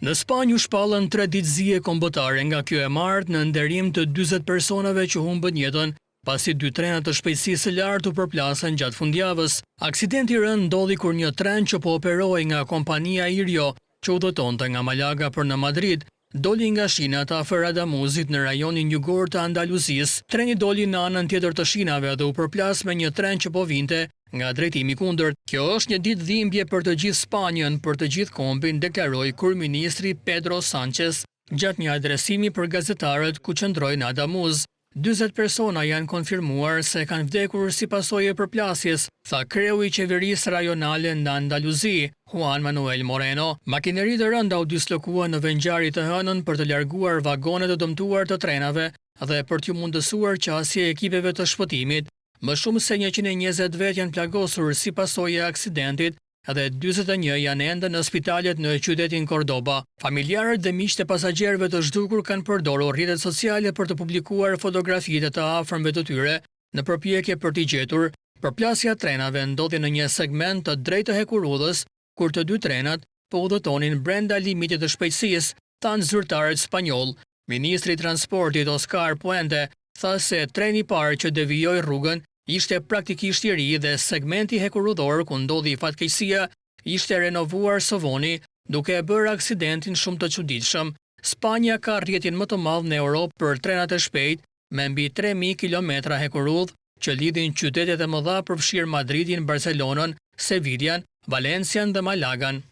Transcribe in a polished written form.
Në Spanjë u shpallën 3 ditë zije kombëtare, nga kjo e marrë në nderim të 40 personave që humbën jetën pasi 2 trena të shpejtësisë së lartë u përplasën gjatë fundjavës. Aksidenti i rënd ndodhi kur një tren që po operoi nga kompania Irio, që udhëtonte nga Malaga për në Madrid, doli nga shinat afër Adamuzit në rajonin jugor të Andaluzisë. Treni doli në anën tjetër të shinave dhe u përplas me një tren që po vinte nga drejtimi kundërt. Kjo është një ditë dhimbje për të gjithë Spanjën, për të gjithë kombin, deklaroi kryeministri Pedro Sánchez gjatë një adresimi për gazetarët ku qëndroi në Adamuz. 40 persona janë konfirmuar se kanë vdekur si pasojë e përplasjes, tha kreu i qeverisë rajonale në Andaluzi, Juan Manuel Moreno. Makineri të rënda u dislokuan në vengjarit të hënën për të larguar vagonet të dëmtuar të trenave dhe për t'ju mundësuar qasje e ekipeve të shpëtimit. Më shumë se 120 vet janë plagosur si pasojë e aksidentit dhe 41 janë ende në spitalet në qytetin Cordoba. Familjarët dhe miqtë e pasagjerëve të zhdukur kanë përdorur rrjetet sociale për të publikuar fotografitë të afërmve të tyre në përpjekje për t'i gjetur. Përplasja trenave ndodhi në një segment të drejtë të hekurudhës, kur të 2 trenat po udhëtonin brenda limitit të shpejtësisë, thanë zyrtarët spanjoll. Ministri i Transportit Oscar Puente tha se treni i parë që devijoi rrugën ishte praktikisht i ri dhe segmenti hekurudhor ku ndodhi fatkeqësia ishte renovuar së voni, duke e bërë aksidentin shumë të çuditshëm. Spanja ka rrjetin më të madh në Europë për trenat e shpejtë, me mbi 3000 kilometra hekurudh që lidhin qytetet e mëdha përfshirë Madridin, Barcelonën, Sevillën, Valencian dhe Malagan.